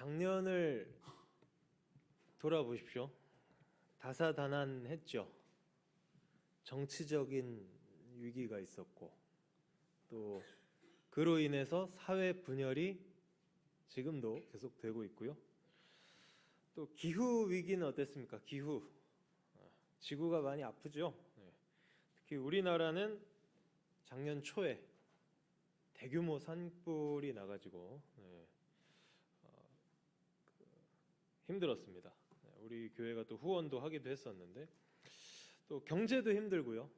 작년을 돌아보십시오. 다사다난했죠. 정치적인 위기가 있었고 또 그로 인해서 사회 분열이 지금도 계속되고 있고요. 또 기후 위기는 어땠습니까? 기후 지구가 많이 아프죠. 특히 우리나라는 작년 초에 대규모 산불이 나가지고 힘들었습니다. 우리 교회가 또 후원도 하기도 했었는데 또 경제도 힘들고요.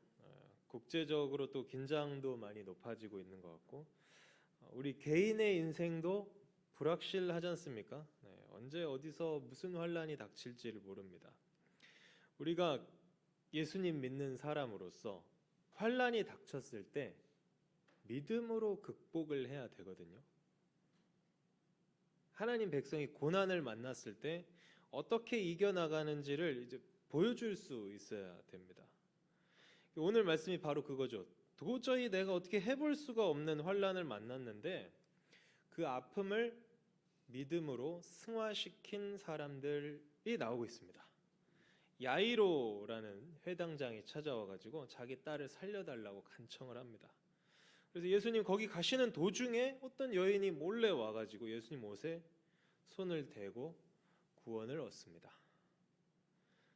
국제적으로 또 긴장도 많이 높아지고 있는 것 같고 우리 개인의 인생도 불확실하지 않습니까? 언제 어디서 무슨 환란이 닥칠지를 모릅니다. 우리가 예수님 믿는 사람으로서 환란이 닥쳤을 때 믿음으로 극복을 해야 되거든요. 하나님 백성이 고난을 만났을 때 어떻게 이겨나가는지를 이제 보여줄 수 있어야 됩니다. 오늘 말씀이 바로 그거죠. 도저히 내가 어떻게 해볼 수가 없는 환란을 만났는데 그 아픔을 믿음으로 승화시킨 사람들이 나오고 있습니다. 야이로라는 회당장이 찾아와가지고 자기 딸을 살려달라고 간청을 합니다. 그래서 예수님 거기 가시는 도중에 어떤 여인이 몰래 와가지고 예수님 옷에 손을 대고 구원을 얻습니다.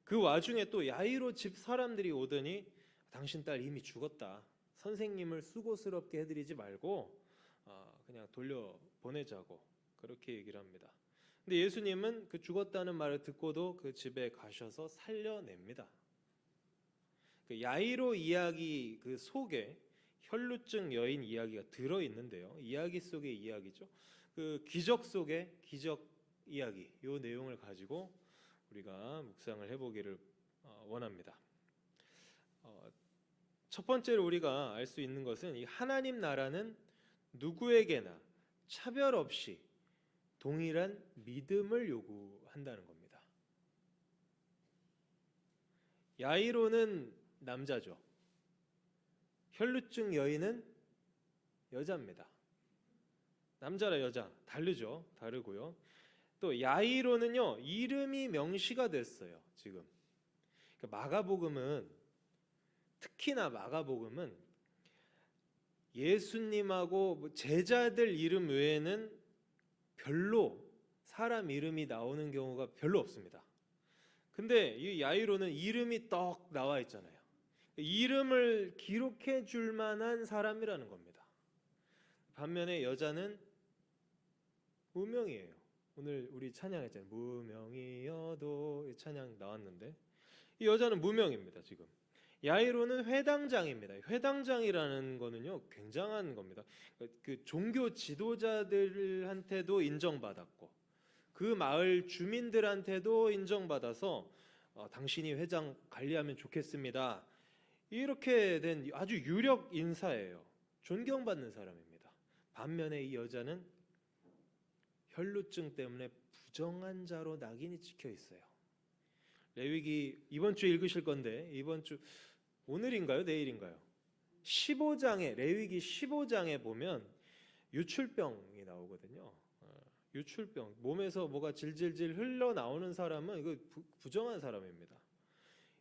그 와중에 또 야이로 집 사람들이 오더니 당신 딸 이미 죽었다. 선생님을 수고스럽게 해드리지 말고 그냥 돌려 보내자고 그렇게 얘기를 합니다. 근데 예수님은 그 죽었다는 말을 듣고도 그 집에 가셔서 살려냅니다. 그 야이로 이야기 그 속에 혈루증 여인 이야기가 들어 있는데요. 이야기 속의 이야기죠. 그 기적 속의 기적 이야기, 이 내용을 가지고 우리가 묵상을 해보기를 원합니다. 첫 번째로 우리가 알 수 있는 것은 이 하나님 나라는 누구에게나 차별 없이 동일한 믿음을 요구한다는 겁니다. 야이로는 남자죠. 혈루증 여인은 여자입니다. 남자라 여자 다르죠. 다르고요. 또 야이로는요 이름이 명시가 됐어요. 지금 그러니까 마가복음은 특히나 마가복음은 예수님하고 제자들 이름 외에는 별로 사람 이름이 나오는 경우가 별로 없습니다. 근데 이 야이로는 이름이 떡 나와 있잖아요. 이름을 기록해 줄 만한 사람이라는 겁니다. 반면에 여자는 무명이에요. 오늘 우리 찬양했잖아요. 무명이어도 찬양 나왔는데 이 여자는 무명입니다. 지금 야이로는 회당장입니다. 회당장이라는 거는요 굉장한 겁니다. 그 종교 지도자들한테도 인정받았고 그 마을 주민들한테도 인정받아서 당신이 회장 관리하면 좋겠습니다. 이렇게 된 아주 유력 인사예요. 존경받는 사람입니다. 반면에 이 여자는 혈루증 때문에 부정한 자로 낙인이 찍혀 있어요. 레위기 이번 주 읽으실 건데 이번 주 오늘인가요? 내일인가요? 15장에 레위기 15장에 보면 유출병이 나오거든요. 유출병 몸에서 뭐가 질질질 흘러나오는 사람은 이거 부정한 사람입니다.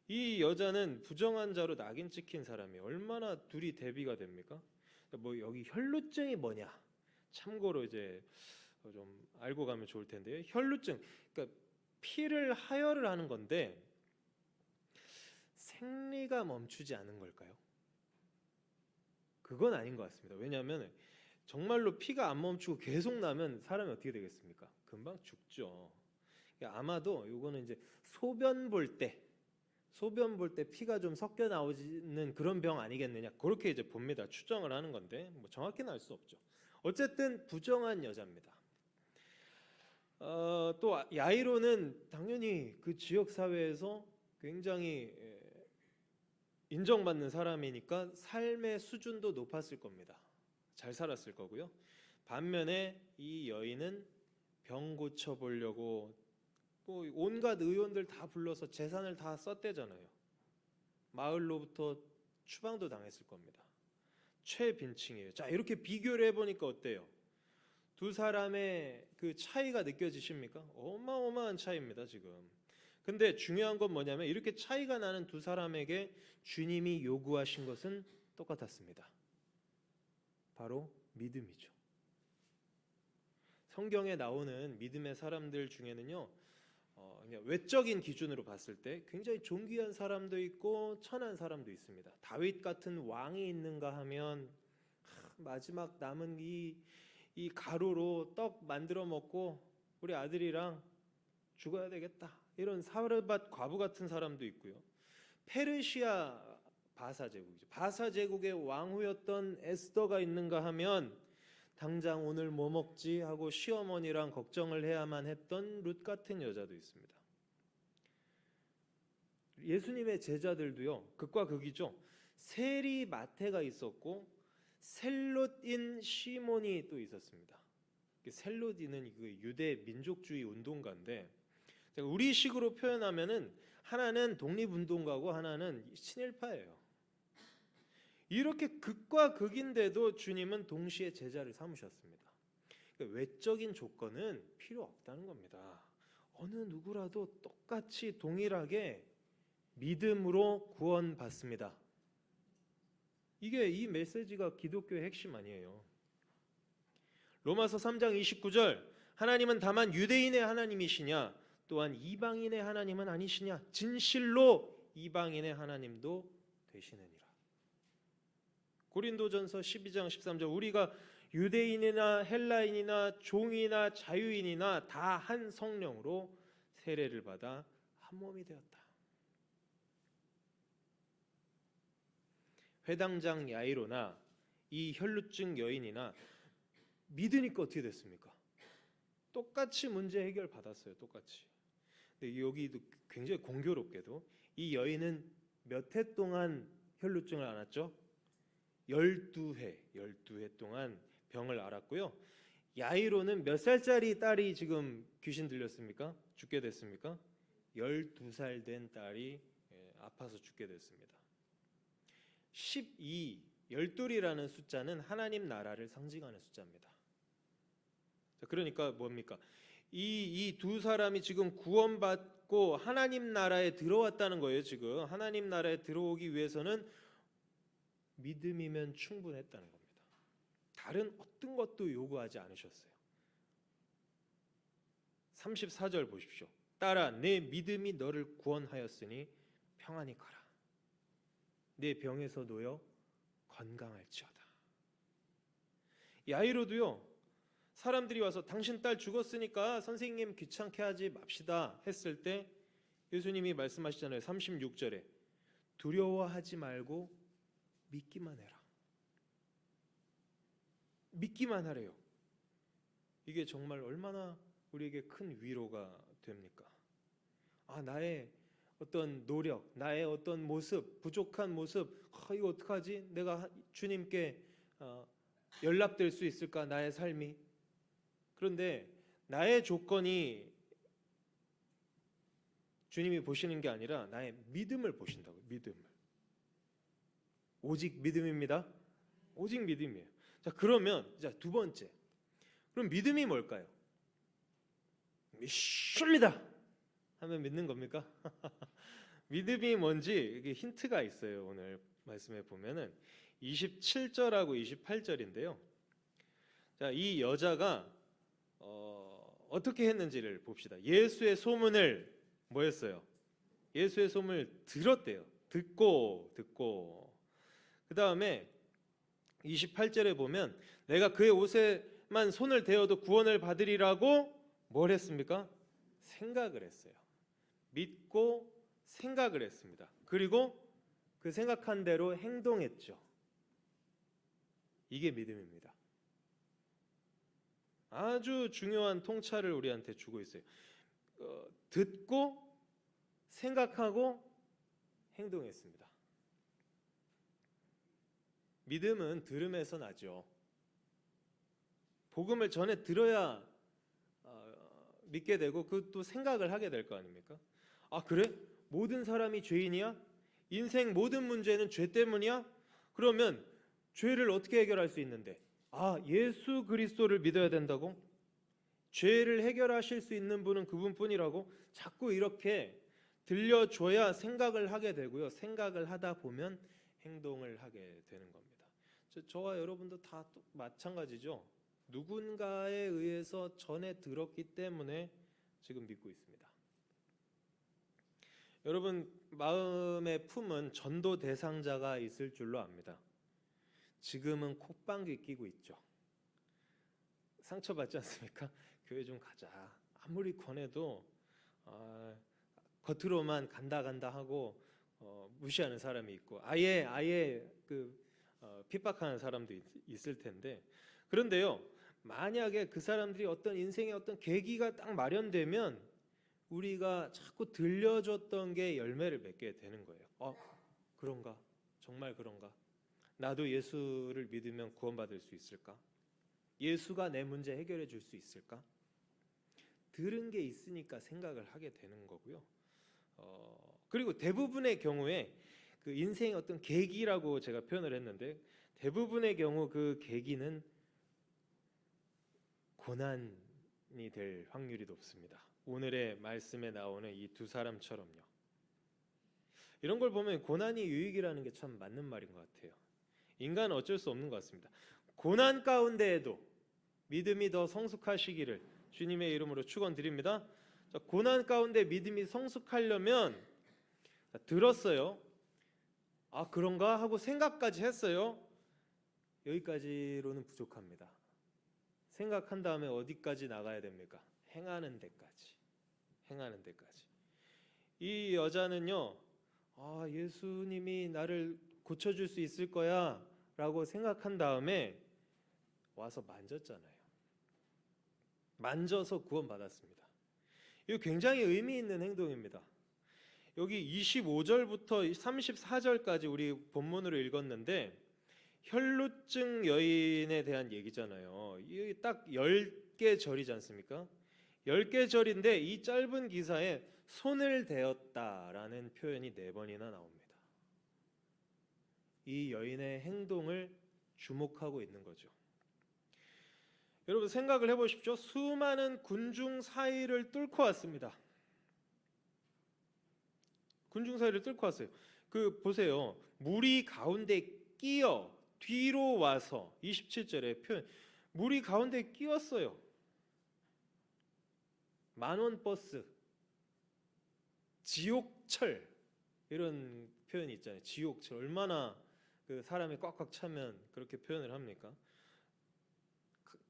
이 여자는 부정한 자로 낙인 찍힌 사람이 얼마나 둘이 대비가 됩니까? 뭐 여기 혈루증이 뭐냐? 참고로 이제 좀 알고 가면 좋을 텐데요. 혈루증, 그러니까 피를 하혈을 하는 건데 생리가 멈추지 않은 걸까요? 그건 아닌 것 같습니다. 왜냐하면 정말로 피가 안 멈추고 계속 나면 사람이 어떻게 되겠습니까? 금방 죽죠. 그러니까 아마도 이거는 이제 소변 볼 때 피가 좀 섞여 나오는 그런 병 아니겠느냐 그렇게 이제 봅니다. 추정을 하는 건데 뭐 정확히는 알 수 없죠. 어쨌든 부정한 여자입니다. 또 야이로는 당연히 그 지역 사회에서 굉장히 인정받는 사람이니까 삶의 수준도 높았을 겁니다. 잘 살았을 거고요. 반면에 이 여인은 병 고쳐 보려고 뭐 온갖 의원들 다 불러서 재산을 다 썼대잖아요. 마을로부터 추방도 당했을 겁니다. 최빈층이에요. 자, 이렇게 비교를 해보니까 어때요? 두 사람의 그 차이가 느껴지십니까? 어마어마한 차이입니다, 지금. 근데 중요한 건 뭐냐면 이렇게 차이가 나는 두 사람에게 주님이 요구하신 것은 똑같았습니다. 바로 믿음이죠. 성경에 나오는 믿음의 사람들 중에는요, 그냥 외적인 기준으로 봤을 때 굉장히 존귀한 사람도 있고 천한 사람도 있습니다. 다윗 같은 왕이 있는가 하면 마지막 남은 이 가루로 떡 만들어 먹고 우리 아들이랑 죽어야 되겠다, 이런 사르밧 과부 같은 사람도 있고요. 페르시아 바사 제국이죠. 바사 제국의 왕후였던 에스더가 있는가 하면 당장 오늘 뭐 먹지 하고 시어머니랑 걱정을 해야만 했던 룻 같은 여자도 있습니다. 예수님의 제자들도요, 극과 극이죠. 세리 마태가 있었고 셀롯인 시몬이 또 있었습니다. 셀롯인은 유대 민족주의 운동가인데, 우리식으로 표현하면은 하나는 독립운동가고 하나는 친일파예요. 이렇게 극과 극인데도 주님은 동시에 제자를 삼으셨습니다. 외적인 조건은 필요 없다는 겁니다. 어느 누구라도 똑같이 동일하게 믿음으로 구원받습니다. 이게 이 메시지가 기독교의 핵심 아니에요. 로마서 3장 29절, 하나님은 다만 유대인의 하나님이시냐 또한 이방인의 하나님은 아니시냐, 진실로 이방인의 하나님도 되시느니라. 고린도전서 12장 13절, 우리가 유대인이나 헬라인이나 종이나 자유인이나 다 한 성령으로 세례를 받아 한 몸이 되었다. 회당장 야이로나 이 혈루증 여인이나 믿으니까 어떻게 됐습니까? 똑같이 문제 해결 받았어요. 똑같이. 근데 여기도 굉장히 공교롭게도 이 여인은 몇 해 동안 혈루증을 앓았죠? 12해 동안 병을 앓았고요. 야이로는 몇 살짜리 딸이 지금 귀신 들렸습니까? 죽게 됐습니까? 12살 된 딸이 아파서 죽게 됐습니다. 12, 열둘이라는 숫자는 하나님 나라를 상징하는 숫자입니다. 그러니까 뭡니까? 이 두 사람이 지금 구원받고 하나님 나라에 들어왔다는 거예요. 지금 하나님 나라에 들어오기 위해서는 믿음이면 충분했다는 겁니다. 다른 어떤 것도 요구하지 않으셨어요. 34절 보십시오. 딸아, 내 믿음이 너를 구원하였으니 평안히 가라. 내 병에서 놓여 건강할지어다. 야이로도요, 사람들이 와서 당신 딸 죽었으니까 선생님 귀찮게 하지 맙시다 했을 때 예수님이 말씀하시잖아요. 36절에 두려워하지 말고 믿기만 해라. 믿기만 하래요. 이게 정말 얼마나 우리에게 큰 위로가 됩니까? 나의 어떤 노력, 나의 어떤 모습, 부족한 모습, 이거 어떡하지? 내가 주님께 연락될 수 있을까? 나의 삶이. 그런데 나의 조건이 주님이 보시는 게 아니라 나의 믿음을 보신다고요. 믿음을. 오직 믿음입니다. 오직 믿음이에요. 자, 그러면 두 번째. 그럼 믿음이 뭘까요? 믿습니다 하면 믿는 겁니까? 믿음이 뭔지 이게 힌트가 있어요. 오늘 말씀에 보면은 27절하고 28절인데요. 자, 이 여자가 어떻게 했는지를 봅시다. 예수의 소문을 뭐 했어요? 예수의 소문을 들었대요. 듣고 그 다음에 28절에 보면 내가 그의 옷에만 손을 대어도 구원을 받으리라고 뭘 했습니까? 생각을 했어요. 믿고 생각을 했습니다. 그리고 그 생각한 대로 행동했죠. 이게 믿음입니다. 아주 중요한 통찰을 우리한테 주고 있어요. 듣고 생각하고 행동했습니다. 믿음은 들음에서 나죠. 복음을 전에 들어야 믿게 되고 그 또 생각을 하게 될 거 아닙니까? 그래? 모든 사람이 죄인이야? 인생 모든 문제는 죄 때문이야? 그러면 죄를 어떻게 해결할 수 있는데? 아, 예수 그리스도를 믿어야 된다고? 죄를 해결하실 수 있는 분은 그분뿐이라고? 자꾸 이렇게 들려줘야 생각을 하게 되고요. 생각을 하다 보면 행동을 하게 되는 겁니다. 저와 여러분도 다 마찬가지죠. 누군가에 의해서 전에 들었기 때문에 지금 믿고 있습니다. 여러분, 마음의 품은 전도 대상자가 있을 줄로 압니다. 지금은 콧방귀 끼고 있죠. 상처받지 않습니까? 교회 좀 가자. 아무리 권해도 겉으로만 간다 하고 무시하는 사람이 있고 아예 핍박하는 사람도 있을 텐데, 그런데요, 만약에 그 사람들이 어떤 인생의 어떤 계기가 딱 마련되면 우리가 자꾸 들려줬던 게 열매를 맺게 되는 거예요. 그런가? 정말 그런가? 나도 예수를 믿으면 구원받을 수 있을까? 예수가 내 문제 해결해 줄 수 있을까? 들은 게 있으니까 생각을 하게 되는 거고요. 그리고 대부분의 경우에 그 인생의 어떤 계기라고 제가 표현을 했는데, 대부분의 경우 그 계기는 고난이 될 확률이 높습니다. 오늘의 말씀에 나오는 이 두 사람처럼요. 이런 걸 보면 고난이 유익이라는 게 참 맞는 말인 것 같아요. 인간은 어쩔 수 없는 것 같습니다. 고난 가운데에도 믿음이 더 성숙하시기를 주님의 이름으로 축원드립니다. 고난 가운데 믿음이 성숙하려면 들었어요. 아, 그런가 하고 생각까지 했어요. 여기까지로는 부족합니다. 생각한 다음에 어디까지 나가야 됩니까? 행하는 데까지. 이 여자는요, 예수님이 나를 고쳐줄 수 있을 거야 라고 생각한 다음에 와서 만졌잖아요. 만져서 구원받았습니다. 이거 굉장히 의미 있는 행동입니다. 여기 25절부터 34절까지 우리 본문으로 읽었는데 혈루증 여인에 대한 얘기잖아요. 이게 딱 10개 절이지 않습니까? 10개 절인데 이 짧은 기사에 손을 대었다라는 표현이 4번이나 나옵니다. 이 여인의 행동을 주목하고 있는 거죠. 여러분, 생각을 해보십시오. 수많은 군중 사이를 뚫고 왔습니다. 군중 사이를 뚫고 왔어요. 보세요. 무리 가운데 끼어 뒤로 와서 27절의 표현, 무리 가운데 끼었어요. 만원 버스, 지옥철, 이런 표현이 있잖아요. 지옥철, 얼마나 그 사람이 꽉꽉 차면 그렇게 표현을 합니까?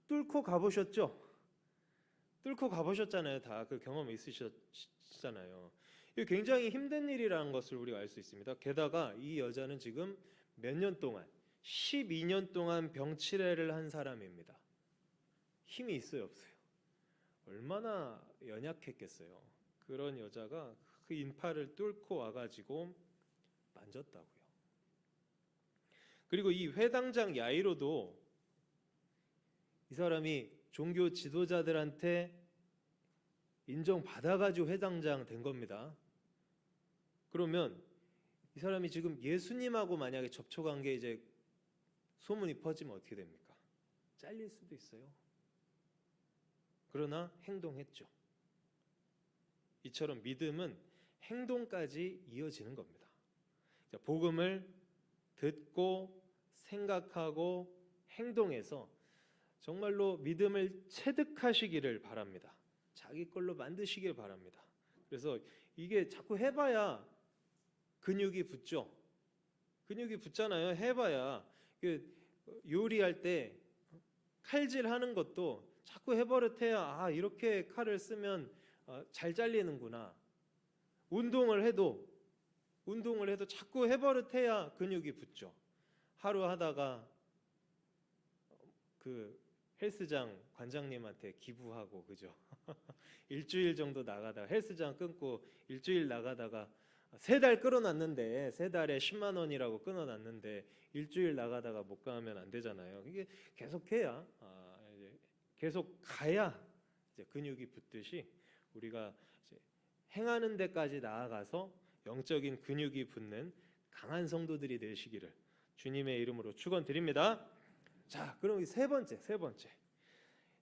뚫고 가보셨죠? 뚫고 가보셨잖아요. 다 그 경험 있으셨잖아요. 이게 굉장히 힘든 일이라는 것을 우리가 알 수 있습니다. 게다가 이 여자는 지금 몇 년 동안, 12년 동안 병치레를 한 사람입니다. 힘이 있어요, 없어요? 얼마나 연약했겠어요. 그런 여자가 그 인파를 뚫고 와가지고 만졌다고요. 그리고 이 회당장 야이로도 이 사람이 종교 지도자들한테 인정받아가지고 회당장 된 겁니다. 그러면 이 사람이 지금 예수님하고 만약에 접촉한 게 이제 소문이 퍼지면 어떻게 됩니까? 잘릴 수도 있어요. 그러나 행동했죠. 이처럼 믿음은 행동까지 이어지는 겁니다. 복음을 듣고 생각하고 행동해서 정말로 믿음을 체득하시기를 바랍니다. 자기 걸로 만드시길 바랍니다. 그래서 이게 자꾸 해봐야 근육이 붙죠. 근육이 붙잖아요. 해봐야. 요리할 때 칼질하는 것도 자꾸 해버릇해야 이렇게 칼을 쓰면 잘 잘리는구나. 운동을 해도 자꾸 해버릇해야 근육이 붙죠. 하루 하다가 그 헬스장 관장님한테 기부하고, 그죠? 일주일 정도 나가다가 헬스장 끊고 일주일 나가다가 3달 끌어놨는데, 3달에 10만 원이라고 끊어놨는데 일주일 나가다가 못 가면 안 되잖아요. 이게 계속해야 계속 가야 이제 근육이 붙듯이 우리가 이제 행하는 데까지 나아가서 영적인 근육이 붙는 강한 성도들이 되시기를 주님의 이름으로 축원드립니다. 자, 그럼 세 번째.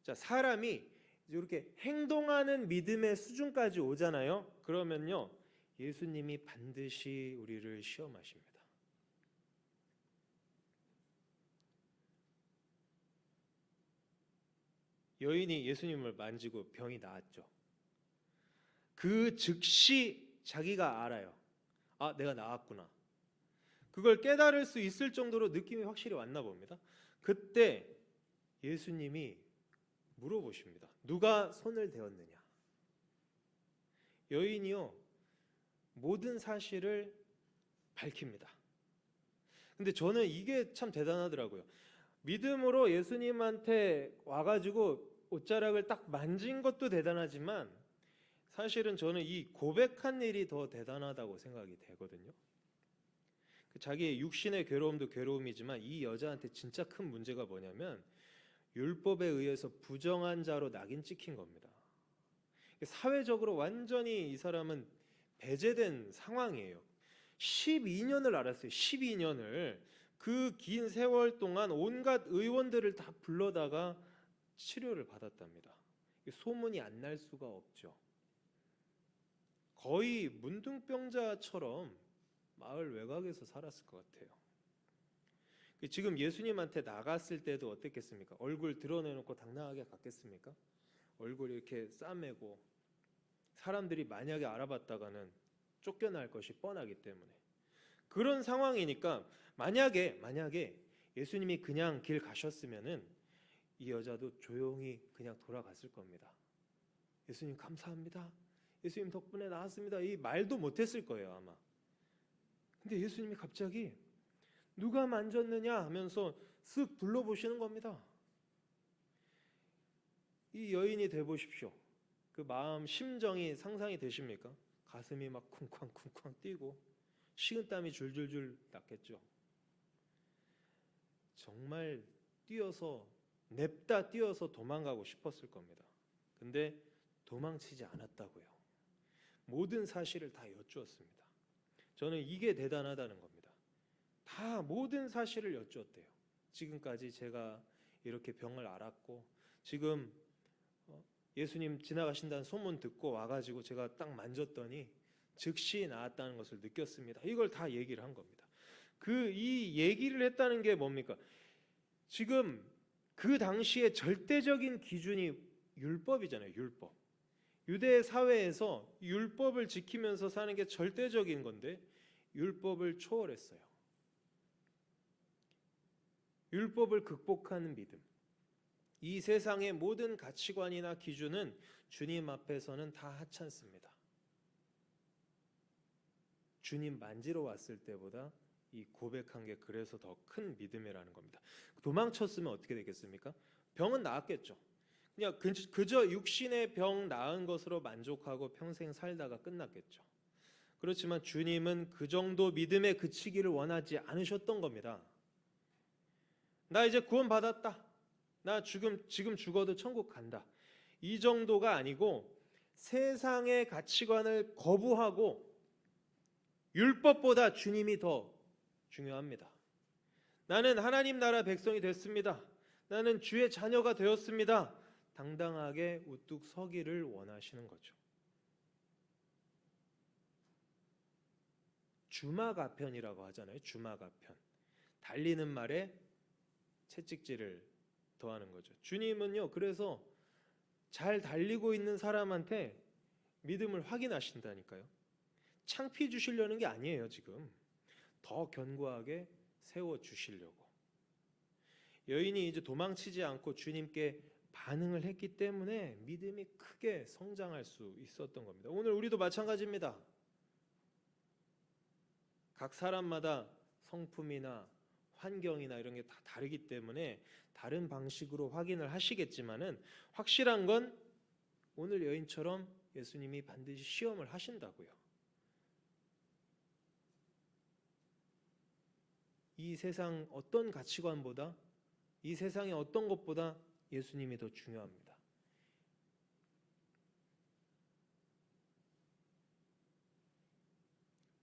자, 사람이 이렇게 행동하는 믿음의 수준까지 오잖아요. 그러면요, 예수님이 반드시 우리를 시험하십니다. 여인이 예수님을 만지고 병이 나았죠. 그 즉시 자기가 알아요. 아, 내가 나았구나. 그걸 깨달을 수 있을 정도로 느낌이 확실히 왔나 봅니다. 그때 예수님이 물어보십니다. 누가 손을 대었느냐? 여인이요, 모든 사실을 밝힙니다. 근데 저는 이게 참 대단하더라고요. 믿음으로 예수님한테 와가지고 옷자락을 딱 만진 것도 대단하지만 사실은 저는 이 고백한 일이 더 대단하다고 생각이 되거든요. 자기의 육신의 괴로움도 괴로움이지만 이 여자한테 진짜 큰 문제가 뭐냐면 율법에 의해서 부정한 자로 낙인 찍힌 겁니다. 사회적으로 완전히 이 사람은 배제된 상황이에요. 12년을 알았어요. 12년을. 그 긴 세월 동안 온갖 의원들을 다 불러다가 치료를 받았답니다. 소문이 안 날 수가 없죠. 거의 문둥병자처럼 마을 외곽에서 살았을 것 같아요. 지금 예수님한테 나갔을 때도 어땠겠습니까? 얼굴 드러내놓고 당당하게 갔겠습니까? 얼굴 이렇게 싸매고 사람들이 만약에 알아봤다가는 쫓겨날 것이 뻔하기 때문에 그런 상황이니까 만약에 예수님이 그냥 길 가셨으면은 이 여자도 조용히 그냥 돌아갔을 겁니다. 예수님 감사합니다. 예수님 덕분에 나았습니다. 이 말도 못했을 거예요 아마. 근데 예수님이 갑자기 누가 만졌느냐 하면서 쓱 둘러보시는 겁니다. 이 여인이 돼 보십시오. 그 마음 심정이 상상이 되십니까? 가슴이 막 쿵쾅쿵쾅 뛰고 식은땀이 줄줄줄 났겠죠. 정말 냅다 뛰어서 도망가고 싶었을 겁니다. 근데 도망치지 않았다고요. 모든 사실을 다 여쭈었습니다. 저는 이게 대단하다는 겁니다. 다 모든 사실을 여쭈었대요. 지금까지 제가 이렇게 병을 앓았고 지금 예수님 지나가신다는 소문 듣고 와가지고 제가 딱 만졌더니 즉시 나았다는 것을 느꼈습니다. 이걸 다 얘기를 한 겁니다. 이 얘기를 했다는 게 뭡니까? 지금 그 당시에 절대적인 기준이 율법이잖아요. 율법. 유대 사회에서 율법을 지키면서 사는 게 절대적인 건데 율법을 초월했어요. 율법을 극복하는 믿음. 이 세상의 모든 가치관이나 기준은 주님 앞에서는 다 하찮습니다. 주님 만지러 왔을 때보다 이 고백한 게 그래서 더 큰 믿음이라는 겁니다. 도망쳤으면 어떻게 되겠습니까? 병은 나았겠죠. 그냥 그저 육신의 병 나은 것으로 만족하고 평생 살다가 끝났겠죠. 그렇지만 주님은 그 정도 믿음에 그치기를 원하지 않으셨던 겁니다. 나 이제 구원받았다. 나 지금 죽어도 천국 간다. 이 정도가 아니고 세상의 가치관을 거부하고 율법보다 주님이 더 중요합니다. 나는 하나님 나라 백성이 됐습니다. 나는 주의 자녀가 되었습니다. 당당하게 우뚝 서기를 원하시는 거죠. 주마가편이라고 하잖아요. 주마가편. 달리는 말에 채찍질을 더하는 거죠. 주님은요, 그래서 잘 달리고 있는 사람한테 믿음을 확인하신다니까요. 창피 주시려는 게 아니에요. 지금 더 견고하게 세워 주시려고. 여인이 이제 도망치지 않고 주님께 반응을 했기 때문에 믿음이 크게 성장할 수 있었던 겁니다. 오늘 우리도 마찬가지입니다. 각 사람마다 성품이나 환경이나 이런 게 다 다르기 때문에 다른 방식으로 확인을 하시겠지만은 확실한 건 오늘 여인처럼 예수님이 반드시 시험을 하신다고요. 이 세상 어떤 가치관보다 이 세상의 어떤 것보다 예수님이 더 중요합니다.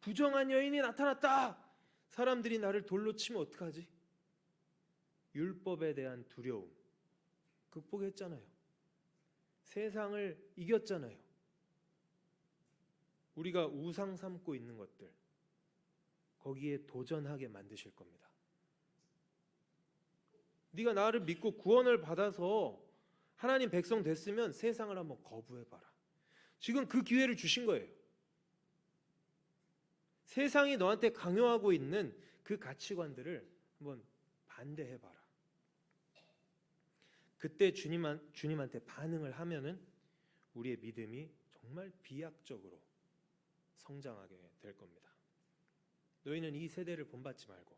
부정한 여인이 나타났다. 사람들이 나를 돌로 치면 어떡하지? 율법에 대한 두려움 극복했잖아요. 세상을 이겼잖아요. 우리가 우상 삼고 있는 것들 거기에 도전하게 만드실 겁니다. 네가 나를 믿고 구원을 받아서 하나님 백성 됐으면 세상을 한번 거부해봐라. 지금 그 기회를 주신 거예요. 세상이 너한테 강요하고 있는 그 가치관들을 한번 반대해봐라. 그때 주님한테 반응을 하면은 우리의 믿음이 정말 비약적으로 성장하게 될 겁니다. 너희는 이 세대를 본받지 말고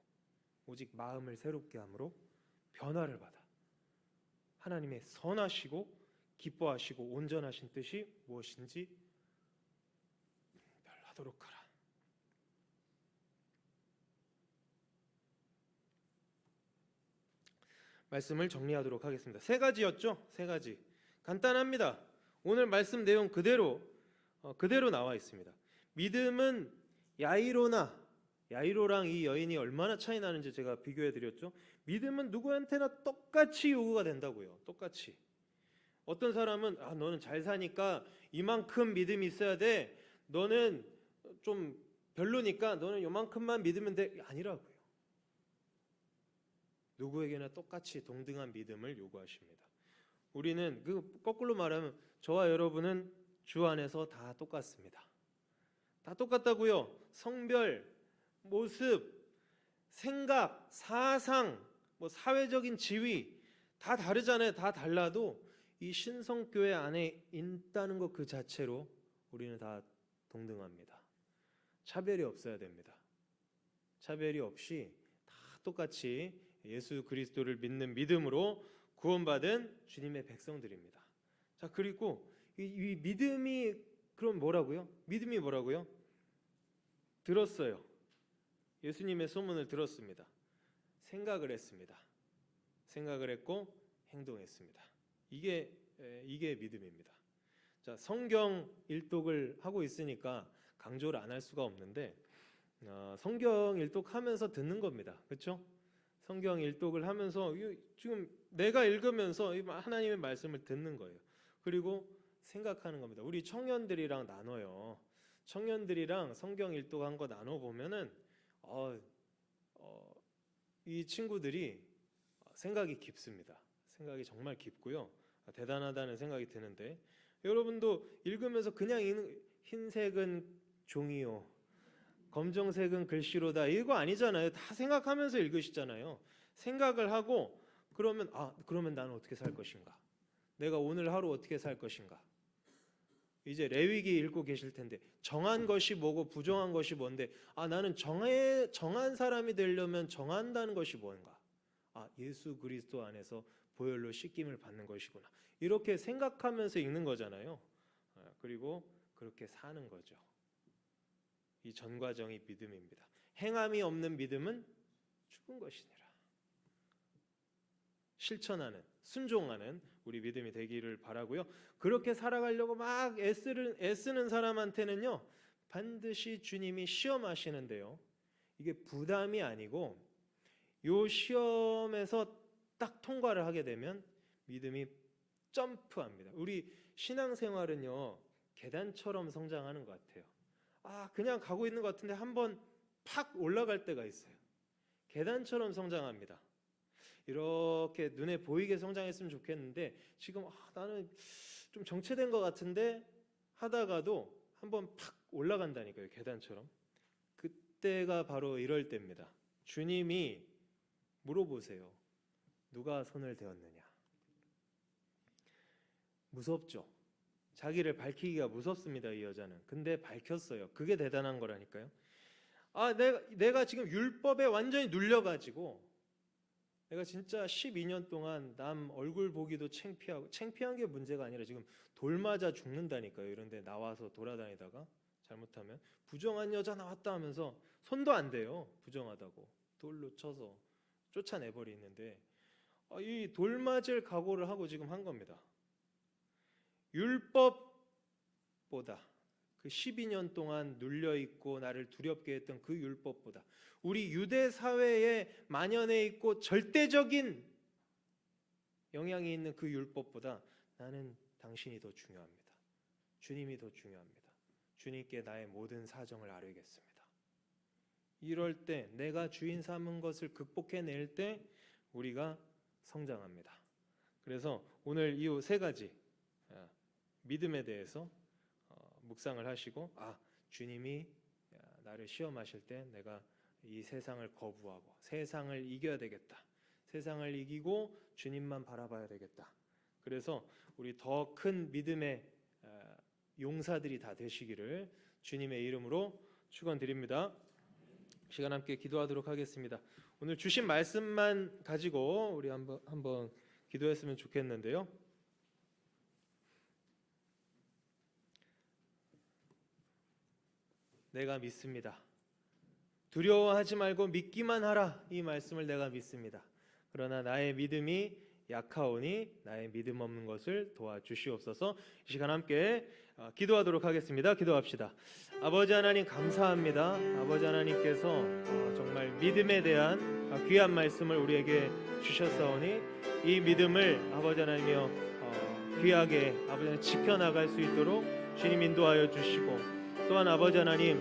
오직 마음을 새롭게 함으로 변화를 받아 하나님의 선하시고 기뻐하시고 온전하신 뜻이 무엇인지 별하도록 하라. 말씀을 정리하도록 하겠습니다. 세 가지였죠? 세 가지. 간단합니다. 오늘 말씀 내용 그대로 나와 있습니다. 믿음은 야이로랑 이 여인이 얼마나 차이 나는지 제가 비교해 드렸죠. 믿음은 누구한테나 똑같이 요구가 된다고요. 똑같이. 어떤 사람은 너는 잘 사니까 이만큼 믿음이 있어야 돼. 너는 좀 별로니까 너는 요만큼만 믿으면 돼. 아니라고요. 누구에게나 똑같이 동등한 믿음을 요구하십니다. 우리는 거꾸로 말하면 저와 여러분은 주 안에서 다 똑같습니다. 다 똑같다고요. 성별, 모습, 생각, 사상, 사회적인 지위 다 다르잖아요. 다 달라도 이 신성교회 안에 있다는 것 그 자체로 우리는 다 동등합니다. 차별이 없어야 됩니다. 차별이 없이 다 똑같이 예수 그리스도를 믿는 믿음으로 구원받은 주님의 백성들입니다. 자, 그리고 이 믿음이 그럼 뭐라고요? 믿음이 뭐라고요? 들었어요. 예수님의 소문을 들었습니다. 생각을 했습니다. 생각을 했고 행동했습니다. 이게 믿음입니다. 자, 성경 일독을 하고 있으니까 강조를 안 할 수가 없는데 성경 일독하면서 듣는 겁니다. 그렇죠? 성경 일독을 하면서 지금 내가 읽으면서 하나님의 말씀을 듣는 거예요. 그리고 생각하는 겁니다. 우리 청년들이랑 나눠요. 청년들이랑 성경 일독한 거 나눠 보면은 이 친구들이 생각이 깊습니다. 생각이 정말 깊고요. 대단하다는 생각이 드는데 여러분도 읽으면서 그냥 흰색은 종이요, 검정색은 글씨로다 이거 아니잖아요. 다 생각하면서 읽으시잖아요. 생각을 하고 그러면 나는 어떻게 살 것인가? 내가 오늘 하루 어떻게 살 것인가? 이제 레위기 읽고 계실 텐데 정한 것이 뭐고 부정한 것이 뭔데 나는 정한 사람이 되려면 정한다는 것이 뭔가? 예수 그리스도 안에서 보혈로 씻김을 받는 것이구나. 이렇게 생각하면서 읽는 거잖아요. 그리고 그렇게 사는 거죠. 이 전 과정이 믿음입니다. 행함이 없는 믿음은 죽은 것이니라. 실천하는, 순종하는 우리 믿음이 되기를 바라고요. 그렇게 살아가려고 막 애쓰는 사람한테는요, 반드시 주님이 시험하시는데요. 이게 부담이 아니고 요 시험에서 딱 통과를 하게 되면 믿음이 점프합니다. 우리 신앙생활은요, 계단처럼 성장하는 것 같아요. 그냥 가고 있는 것 같은데 한번 팍 올라갈 때가 있어요. 계단처럼 성장합니다. 이렇게 눈에 보이게 성장했으면 좋겠는데 지금 나는 좀 정체된 것 같은데 하다가도 한번 팍 올라간다니까요. 계단처럼. 그때가 바로 이럴 때입니다. 주님이 물어보세요. 누가 손을 대었느냐? 무섭죠. 자기를 밝히기가 무섭습니다. 이 여자는. 근데 밝혔어요. 그게 대단한 거라니까요. 내가 지금 율법에 완전히 눌려가지고 내가 진짜 12년 동안 남 얼굴 보기도 창피하고, 창피한 게 문제가 아니라 지금 돌 맞아 죽는다니까요. 이런데 나와서 돌아다니다가 잘못하면 부정한 여자 나왔다 하면서 손도 안 대요. 부정하다고 돌로 쳐서 쫓아내버리는데 이 돌 맞을 각오를 하고 지금 한 겁니다. 율법보다 그 12년 동안 눌려 있고 나를 두렵게 했던 그 율법보다, 우리 유대 사회에 만연해 있고 절대적인 영향이 있는 그 율법보다 나는 당신이 더 중요합니다. 주님이 더 중요합니다. 주님께 나의 모든 사정을 아뢰겠습니다. 이럴 때, 내가 주인 삼은 것을 극복해낼 때 우리가 성장합니다. 그래서 오늘 이 세 가지 믿음에 대해서 묵상을 하시고, 주님이 나를 시험하실 때 내가 이 세상을 거부하고 세상을 이겨야 되겠다. 세상을 이기고 주님만 바라봐야 되겠다. 그래서 우리 더 큰 믿음의 용사들이 다 되시기를 주님의 이름으로 축원드립니다. 시간 함께 기도하도록 하겠습니다. 오늘 주신 말씀만 가지고 우리 한번 기도했으면 좋겠는데요. 내가 믿습니다. 두려워하지 말고 믿기만 하라. 이 말씀을 내가 믿습니다. 그러나 나의 믿음이 약하오니 나의 믿음 없는 것을 도와주시옵소서. 이 시간 함께 기도하도록 하겠습니다. 기도합시다. 아버지 하나님 감사합니다. 아버지 하나님께서 정말 믿음에 대한 귀한 말씀을 우리에게 주셨사오니 이 믿음을 아버지 하나님이여 귀하게 아버지 하나님 지켜나갈 수 있도록 주님 인도하여 주시고, 또한 아버지 하나님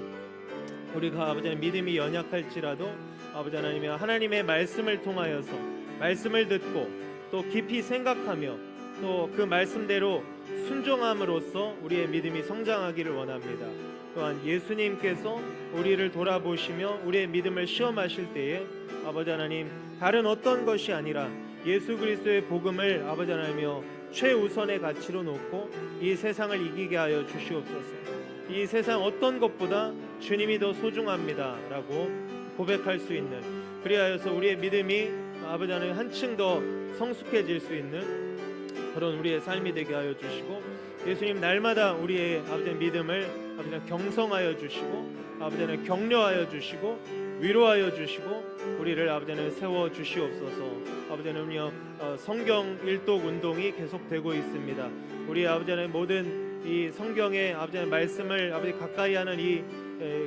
우리가 아버지 하나님 믿음이 연약할지라도 아버지 하나님이여 하나님의 말씀을 통하여서 말씀을 듣고 또 깊이 생각하며 또 그 말씀대로 순종함으로써 우리의 믿음이 성장하기를 원합니다. 또한 예수님께서 우리를 돌아보시며 우리의 믿음을 시험하실 때에 아버지 하나님 다른 어떤 것이 아니라 예수 그리스도의 복음을 아버지 하나님이여 최우선의 가치로 놓고 이 세상을 이기게 하여 주시옵소서. 이 세상 어떤 것보다 주님이 더 소중합니다 라고 고백할 수 있는, 그리하여서 우리의 믿음이 아버지 하나님 한층 더 성숙해질 수 있는 그런 우리의 삶이 되게 하여 주시고, 예수님 날마다 우리의 아버지 믿음을 아버지 하나님 경성하여 주시고 아버지 하나님 격려하여 주시고 위로하여 주시고 우리를 아버지 하나님 세워 주시옵소서. 아버지 하나님요 성경 일독 운동이 계속되고 있습니다. 우리 아버지 하나님 모든 이 성경의 아버지 하나님 말씀을 아버지 가까이 하는 이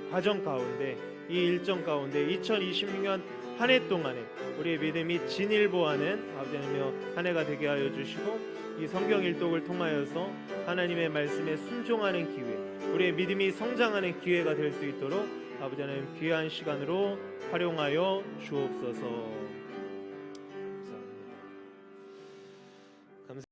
과정 가운데, 이 일정 가운데 2026년 한 해 동안에 우리의 믿음이 진일보하는 아버지 하나님이여 한 해가 되게 하여 주시고, 이 성경 일독을 통하여서 하나님의 말씀에 순종하는 기회, 우리의 믿음이 성장하는 기회가 될 수 있도록 아버지 하나님 귀한 시간으로 활용하여 주옵소서.